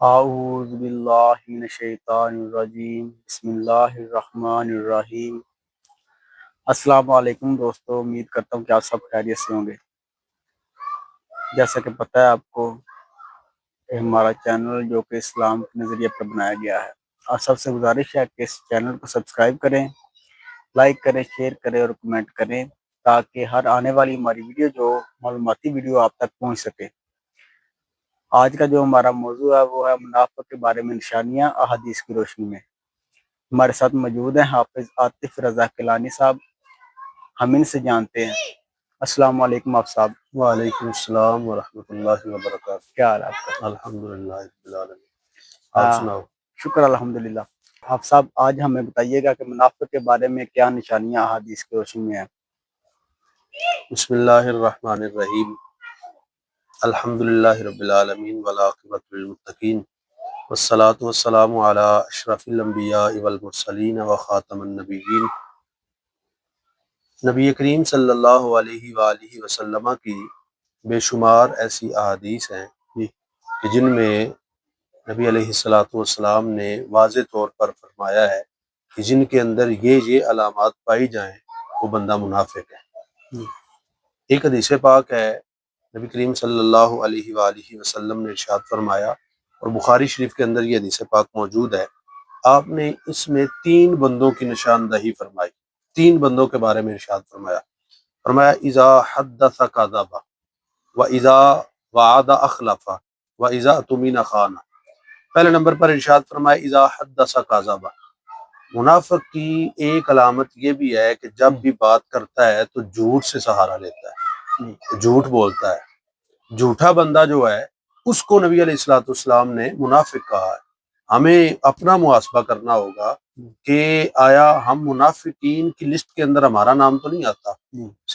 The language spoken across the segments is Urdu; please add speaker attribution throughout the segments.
Speaker 1: اعوذ باللہ من الشیطان الرجیم بسم اللہ الرحمن الرحیم۔ السلام علیکم دوستو، امید کرتا ہوں کہ آپ سب خیریت سے ہوں گے۔ جیسا کہ پتہ ہے آپ کو کہ ہمارا چینل جو کہ اسلام کے نظریے پر بنایا گیا ہے، آپ سب سے گزارش ہے کہ اس چینل کو سبسکرائب کریں، لائک کریں، شیئر کریں اور کمنٹ کریں تاکہ ہر آنے والی ہماری ویڈیو جو معلوماتی ویڈیو آپ تک پہنچ سکے۔ آج کا جو ہمارا موضوع ہے وہ ہے منافق کے بارے میں نشانیاں احادیث کی روشنی میں۔ ہمارے ساتھ موجود ہیں حافظ عاطف رضا کیلانی صاحب، ہم ان سے جانتے ہیں۔ السلام علیکم آپ صاحب۔
Speaker 2: وعلیکم السلام ورحمۃ اللہ وبرکاتہ۔
Speaker 1: کیا حال ہے آپ کا؟
Speaker 2: الحمدللہ رب العالمین۔ آپ سناؤ۔
Speaker 1: شکر الحمدللہ۔ آپ صاحب آج ہمیں بتائیے گا کہ منافق کے بارے میں کیا نشانیاں احادیث کی روشنی میں ہیں۔
Speaker 2: بسم اللہ الرحمن الرحیم۔ الحمدللہ رب العالمین والعاقبۃ للمتقین والصلاۃ والسلام علی اشرف الانبیاء والمرسلین وخاتم النبیین نبی کریم صلی اللہ علیہ وآلہ وسلم کی بے شمار ایسی احادیث ہیں کہ جن میں نبی علیہ الصلاۃ والسلام نے واضح طور پر فرمایا ہے کہ جن کے اندر یہ علامات پائی جائیں وہ بندہ منافق ہے۔ ایک حدیث پاک ہے، نبی کریم صلی اللہ علیہ وآلہ وسلم نے ارشاد فرمایا، اور بخاری شریف کے اندر یہ حدیث پاک موجود ہے، آپ نے اس میں 3 بندوں کی نشاندہی فرمائی، 3 بندوں کے بارے میں ارشاد فرمایا۔ فرمایا اذا حدث کذب واذا وعد اخلف واذا اؤتمن خان۔ پہلے نمبر پر ارشاد فرمایا اذا حدث کذب۔ منافق کی ایک علامت یہ بھی ہے کہ جب بھی بات کرتا ہے تو جھوٹ سے سہارا لیتا ہے، جھوٹ بولتا ہے۔ جھوٹا بندہ جو ہے اس کو نبی علیہ الصلوۃ والسلام نے منافق کہا ہے۔ ہمیں اپنا محاسبہ کرنا ہوگا کہ آیا ہم منافقین کی لسٹ کے اندر ہمارا نام تو نہیں آتا۔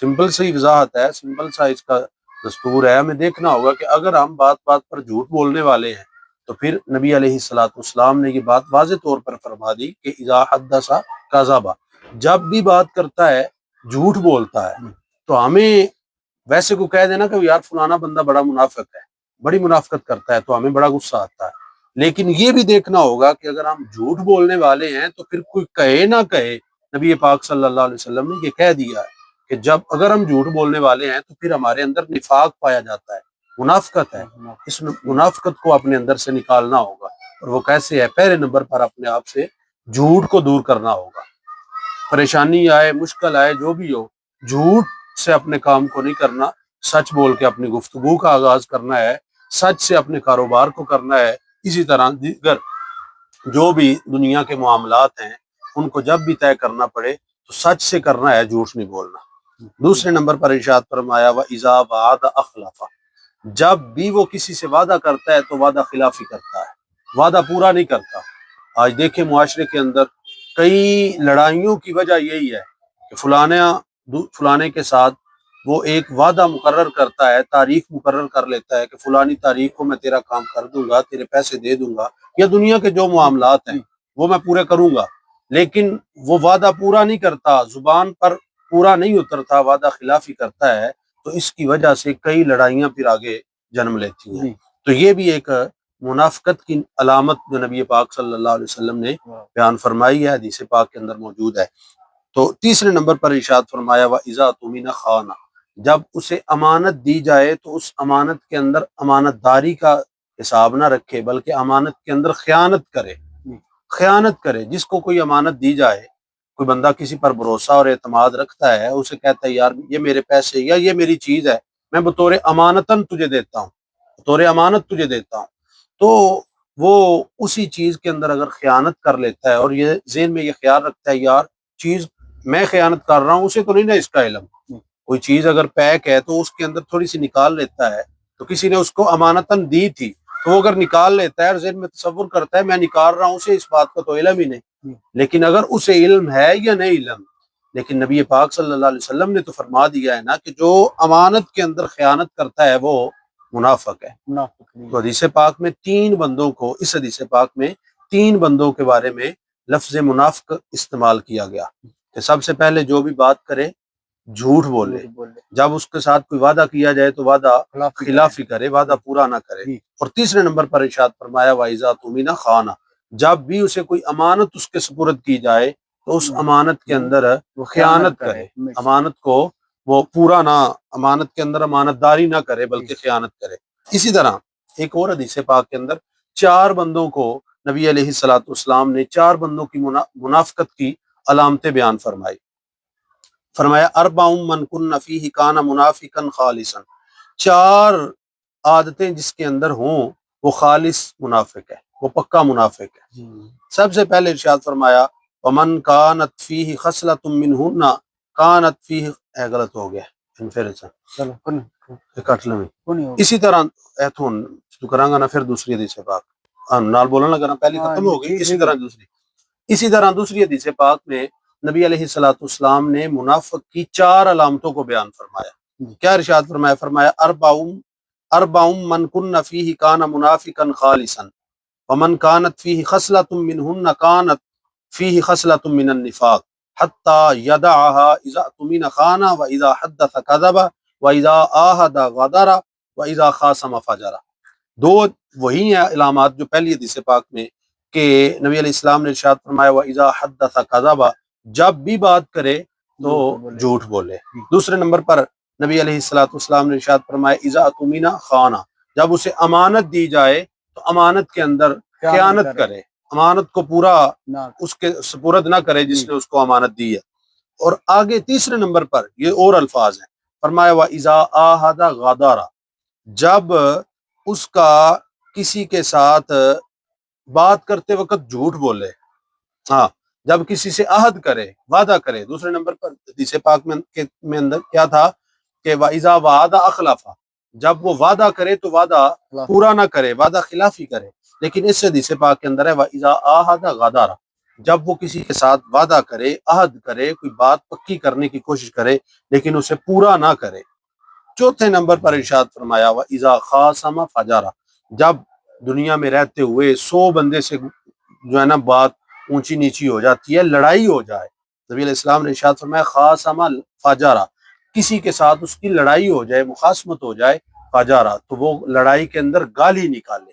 Speaker 2: سمپل سی وضاحت ہے، سمپل سا اس کا دستور ہے۔ ہمیں دیکھنا ہوگا کہ اگر ہم بات بات پر جھوٹ بولنے والے ہیں تو پھر نبی علیہ الصلوۃ والسلام نے یہ بات واضح طور پر فرما دی کہ اذا حدث کذب، جب بھی بات کرتا ہے جھوٹ بولتا ہے۔ تو ہمیں ویسے کو کہہ دینا کہ یار فلانا بندہ بڑا منافق ہے، بڑی منافقت کرتا ہے، تو ہمیں بڑا غصہ آتا ہے۔ لیکن یہ بھی دیکھنا ہوگا کہ اگر ہم جھوٹ بولنے والے ہیں تو پھر کوئی کہے نہ کہے، نبی پاک صلی اللہ علیہ وسلم نے یہ کہہ دیا ہے کہ جب اگر ہم جھوٹ بولنے والے ہیں تو پھر ہمارے اندر نفاق پایا جاتا ہے، منافقت ہے۔ اس منافقت کو اپنے اندر سے نکالنا ہوگا، اور وہ کیسے ہے؟ پہلے نمبر پر اپنے آپ سے جھوٹ کو دور کرنا ہوگا۔ پریشانی آئے، مشکل آئے، جو بھی ہو، جھوٹ سے اپنے کام کو نہیں کرنا، سچ بول کے اپنی گفتگو کا آغاز کرنا ہے، سچ سے اپنے کاروبار کو کرنا ہے۔ اسی طرح دیگر جو بھی دنیا کے معاملات ہیں ان کو جب بھی طے کرنا پڑے تو سچ سے کرنا ہے، جھوٹ نہیں بولنا۔ دوسرے نمبر پر ارشاد فرمایا وَإِذَا وَعَدَ أَخْلَفَ، جب بھی وہ کسی سے وعدہ کرتا ہے تو وعدہ خلافی کرتا ہے، وعدہ پورا نہیں کرتا۔ آج دیکھیں معاشرے کے اندر کئی لڑائیوں کی وجہ یہی ہے کہ فلانے کے ساتھ وہ ایک وعدہ مقرر کرتا ہے، تاریخ مقرر کر لیتا ہے کہ فلانی تاریخ کو میں تیرا کام کر دوں گا، تیرے پیسے دے دوں گا، یا دنیا کے جو معاملات ہیں وہ میں پورے کروں گا، لیکن وہ وعدہ پورا نہیں کرتا، زبان پر پورا نہیں اترتا، وعدہ خلافی کرتا ہے، تو اس کی وجہ سے کئی لڑائیاں پھر آگے جنم لیتی ہیں۔ تو یہ بھی ایک منافقت کی علامت جو نبی پاک صلی اللہ علیہ وسلم نے بیان فرمائی ہے، حدیث پاک کے اندر موجود ہے۔ تو تیسرے نمبر پر ارشاد فرمایا وَإِذَا اؤْتُمِنَ خَانَ، جب اسے امانت دی جائے تو اس امانت کے اندر امانت داری کا حساب نہ رکھے، بلکہ امانت کے اندر خیانت کرے، خیانت کرے۔ جس کو کوئی امانت دی جائے، کوئی بندہ کسی پر بھروسہ اور اعتماد رکھتا ہے، اسے کہتا ہے یار یہ میرے پیسے یا یہ میری چیز ہے، میں بطور امانتاً تجھے دیتا ہوں، بطور امانت تجھے دیتا ہوں، تو وہ اسی چیز کے اندر اگر خیانت کر لیتا ہے اور یہ ذہن میں یہ خیال رکھتا ہے یار چیز میں خیانت کر رہا ہوں، اسے تو نہیں نا اس کا علم، کوئی چیز اگر پیک ہے تو اس کے اندر تھوڑی سی نکال لیتا ہے، تو کسی نے اس کو امانتاً دی تھی تو وہ اگر نکال لیتا ہے اور ذہن میں تصور کرتا ہے میں نکال رہا ہوں، اسے اس بات کا تو علم ہی نہیں۔ لیکن اگر اسے علم ہے یا نہیں علم، لیکن نبی پاک صلی اللہ علیہ وسلم نے تو فرما دیا ہے نا کہ جو امانت کے اندر خیانت کرتا ہے وہ منافق ہے۔ تو حدیث پاک میں 3 بندوں کو، اس حدیث پاک میں 3 بندوں کے بارے میں لفظ منافق استعمال کیا گیا کہ سب سے پہلے جو بھی بات کرے جھوٹ بولے، جب اس کے ساتھ کوئی وعدہ کیا جائے تو وعدہ خلافی کرے، وعدہ پورا نہ کرے۔ اور تیسرے نمبر پر ارشاد فرمایا وَإِذَا اؤْتُمِنَ خَانَ، جب بھی اسے کوئی امانت اس کے سپرد کی جائے تو اس امانت کے اندر خیانت کرے، امانت کو وہ پورا نہ، امانت کے اندر امانت داری نہ کرے بلکہ خیانت کرے۔ اسی طرح ایک اور حدیث پاک کے اندر 4 بندوں کو نبی علیہ الصلوۃ والسلام نے 4 بندوں کی منافقت کی علامتیں بیان فرمائی۔ فرمایا اربع من کن فیہ کان منافقا خالصا، 4 عادتیں جس کے اندر ہوں وہ خالص منافق ہے، وہ پکا منافق ہے۔ سب سے پہلے ارشاد فرمایا ومن کانت فیہ خصلۃ منہن کانت فیہ، غلط ہو گیا کٹ لیں۔ اسی طرح ایتھون تو کرانگا نا، پھر دوسری حدیث پاک نال بولنا لگا نا، پہلی ختم ہو گئی، اسی طرح دوسری حدیث پاک میں نبی علیہ الصلوۃ والسلام نے منافق کی 4 علامتوں کو بیان فرمایا۔ کیا ارشاد فرمایا؟ فرمایا اربع من کن فیہ کان منافقا خالصا ومن کانت فیہ خصلۃ منہن کانت فیہ خصلۃ من النفاق حتی یدعها اذا اؤتمن خان واذا حدث کذب واذا عاہد غدر واذا خاصم فجر۔ 2 وہی ہیں علامات جو پہلی حدیث پاک میں کہ نبی علیہ السلام نے ارشاد فرمایا واذا حدث کذب، جب بھی بات کرے تو جھوٹ بولے۔ دوسرے نمبر پر نبی علیہ الصلوۃ والسلام نے ارشاد فرمایا اذا اؤتمن خان، جب اسے امانت دی جائے تو امانت کے اندر خیانت کرے، امانت کو پورا اس کے سپرد نہ کرے جس نے اس کو امانت دی ہے۔ اور آگے تیسرے نمبر پر یہ اور الفاظ ہیں، فرمایا واذا عاہد غدر، جب اس کا کسی کے ساتھ بات کرتے وقت جھوٹ بولے، ہاں جب کسی سے عہد کرے، وعدہ کرے۔ دوسرے نمبر پر حدیث پاک میں اندر کیا تھا کہ وَإِذَا وَعَدَ أَخْلَفَ، جب وہ وعدہ کرے تو وعدہ پورا نہ کرے، وعدہ خلافی کرے۔ لیکن اس حدیث پاک کے اندر ہے وَإِذَا عَاهَدَ غَدَرَ، جب وہ کسی کے ساتھ وعدہ کرے، عہد کرے، کوئی بات پکی کرنے کی کوشش کرے لیکن اسے پورا نہ کرے۔ چوتھے نمبر پر ارشاد فرمایا وَإِذَا خَاصَمَ فَجَرَ، جب دنیا میں رہتے ہوئے 100 بندے سے جو ہے نا بات اونچی نیچی ہو جاتی ہے، لڑائی ہو جائے، نبی علیہ السلام نے ارشاد فرمایا خاصم فجارا، کسی کے ساتھ اس کی لڑائی ہو جائے، مخاصمت ہو جائے، فجارا تو وہ لڑائی کے اندر گالی نکالے،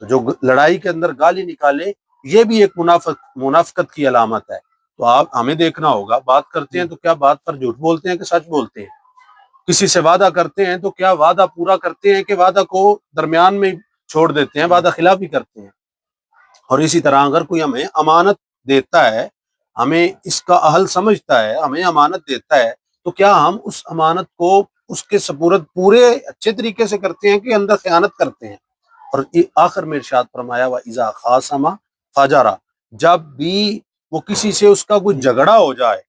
Speaker 2: تو جو لڑائی کے اندر گالی نکالے یہ بھی ایک منافقت کی علامت ہے۔ تو آپ ہمیں دیکھنا ہوگا، بات کرتے ہیں تو کیا بات پر جھوٹ بولتے ہیں کہ سچ بولتے ہیں؟ کسی سے وعدہ کرتے ہیں تو کیا وعدہ پورا کرتے ہیں کہ وعدہ کو درمیان میں چھوڑ دیتے ہیں، وعدہ خلافی کرتے ہیں؟ اور اسی طرح اگر کوئی ہمیں امانت دیتا ہے، ہمیں اس کا اہل سمجھتا ہے، ہمیں امانت دیتا ہے، تو کیا ہم اس امانت کو اس کے سپرد پورے اچھے طریقے سے کرتے ہیں کہ اندر خیانت کرتے ہیں؟ اور آخر میں ارشاد فرمایا وَإِذَا خَاصَمَ فَجَرَ، جب بھی وہ کسی سے اس کا کوئی جھگڑا ہو جائے،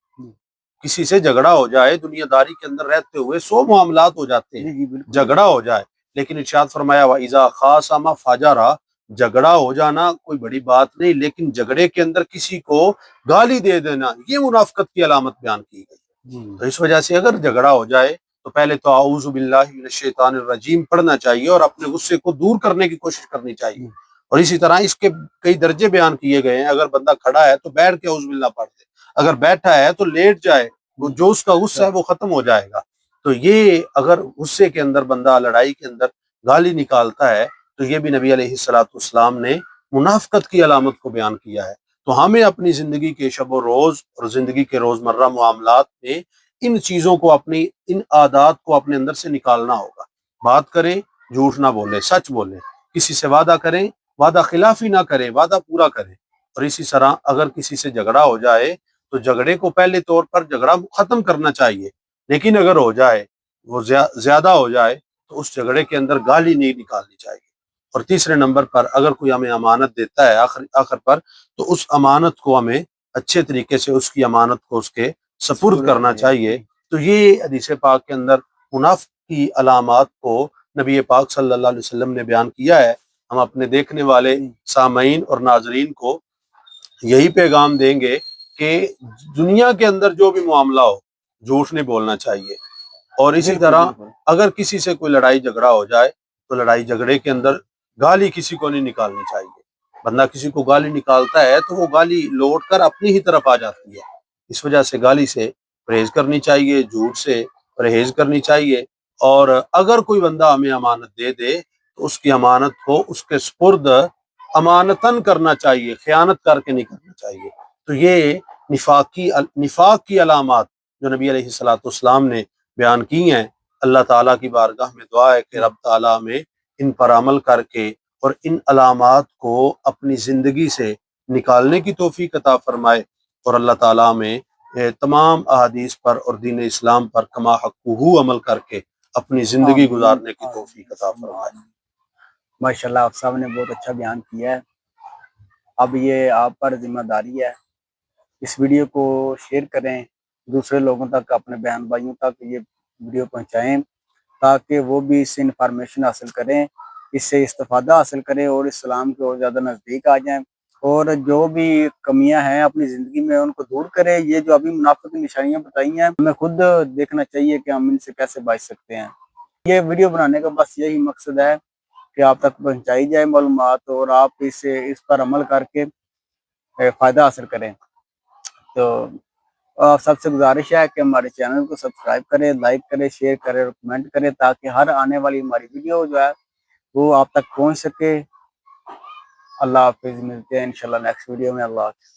Speaker 2: کسی سے جھگڑا ہو جائے، دنیا داری کے اندر رہتے ہوئے 100 معاملات ہو جاتے ہیں، جھگڑا ہو جائے، لیکن ارشاد فرمایا وَإِذَا خَاصَمَ فَجَرَ، جھگڑا ہو جانا کوئی بڑی بات نہیں، لیکن جھگڑے کے اندر کسی کو گالی دے دینا یہ منافقت کی علامت بیان کی گئی۔ تو اس وجہ سے اگر جھگڑا ہو جائے تو پہلے تو اعوذ باللہ من الشیطان الرجیم پڑھنا چاہیے اور اپنے غصے کو دور کرنے کی کوشش کرنی چاہیے۔ اور اسی طرح اس کے کئی درجے بیان کیے گئے ہیں، اگر بندہ کھڑا ہے تو بیٹھ کے اعوذ باللہ پڑھ دے، اگر بیٹھا ہے تو لیٹ جائے، جو اس کا غصہ ہے وہ ختم ہو جائے گا۔ تو یہ اگر غصے کے اندر بندہ لڑائی کے اندر گالی نکالتا ہے تو یہ بھی نبی علیہ الصلوۃ والسلام نے منافقت کی علامت کو بیان کیا ہے۔ تو ہمیں اپنی زندگی کے شب و روز اور زندگی کے روزمرہ معاملات میں ان چیزوں کو، اپنی ان عادات کو اپنے اندر سے نکالنا ہوگا۔ بات کریں جھوٹ نہ بولیں، سچ بولیں، کسی سے وعدہ کریں وعدہ خلافی نہ کریں، وعدہ پورا کریں۔ اور اسی طرح اگر کسی سے جھگڑا ہو جائے تو جھگڑے کو پہلے طور پر جھگڑا ختم کرنا چاہیے، لیکن اگر ہو جائے وہ زیادہ ہو جائے تو اس جھگڑے کے اندر گالی نہیں نکالنی چاہیے۔ اور تیسرے نمبر پر اگر کوئی ہمیں امانت دیتا ہے آخر پر، تو اس امانت کو ہمیں اچھے طریقے سے اس کی امانت کو اس کے سپرد کرنا چاہیے۔ تو یہ حدیث پاک کے اندر منافق کی علامات کو نبی پاک صلی اللہ علیہ وسلم نے بیان کیا ہے۔ ہم اپنے دیکھنے والے سامعین اور ناظرین کو یہی پیغام دیں گے کہ دنیا کے اندر جو بھی معاملہ ہو جھوٹ نہیں بولنا چاہیے۔ اور اسی طرح اگر کسی سے کوئی لڑائی جھگڑا ہو جائے تو لڑائی جھگڑے کے اندر گالی کسی کو نہیں نکالنی چاہیے۔ بندہ کسی کو گالی نکالتا ہے تو وہ گالی لوٹ کر اپنی ہی طرف آ جاتی ہے، اس وجہ سے گالی سے پرہیز کرنی چاہیے، جھوٹ سے پرہیز کرنی چاہیے، اور اگر کوئی بندہ ہمیں امانت دے دے تو اس کی امانت کو اس کے سپرد امانتاً کرنا چاہیے، خیانت کر کے نہیں کرنا چاہیے۔ تو یہ نفاق کی علامات جو نبی علیہ الصلوۃ والسلام نے بیان کی ہیں، اللہ تعالیٰ کی بارگاہ میں دعا ہے کہ رب تعالیٰ میں ان پر عمل کر کے اور ان علامات کو اپنی زندگی سے نکالنے کی توفیق عطا فرمائے، اور اللہ تعالیٰ میں تمام احادیث پر اور دین اسلام پر کما حقہ عمل کر کے اپنی زندگی گزارنے کی توفیق عطا فرمائے۔
Speaker 1: ماشاءاللہ آپ صاحب نے بہت اچھا بیان کیا ہے۔ اب یہ آپ پر ذمہ داری ہے، اس ویڈیو کو شیئر کریں دوسرے لوگوں تک، اپنے بہن بھائیوں تک یہ ویڈیو پہنچائیں تاکہ وہ بھی اس سے انفارمیشن حاصل کریں، اس سے استفادہ حاصل کریں اور اسلام کے اور زیادہ نزدیک آ جائیں، اور جو بھی کمیاں ہیں اپنی زندگی میں ان کو دور کریں۔ یہ جو ابھی منافق کی نشانیاں بتائی ہیں، ہمیں خود دیکھنا چاہیے کہ ہم ان سے کیسے بچ سکتے ہیں۔ یہ ویڈیو بنانے کا بس یہی مقصد ہے کہ آپ تک پہنچائی جائے معلومات اور آپ اس پر عمل کر کے فائدہ حاصل کریں۔ تو آپ سب سے گزارش ہے کہ ہمارے چینل کو سبسکرائب کریں، لائک کریں، شیئر کریں اور کمنٹ کریں تاکہ ہر آنے والی ہماری ویڈیو جو ہے وہ آپ تک پہنچ سکے۔ اللہ حافظ، ملتے ہیں انشاءاللہ نیکسٹ ویڈیو میں۔ اللہ حافظ۔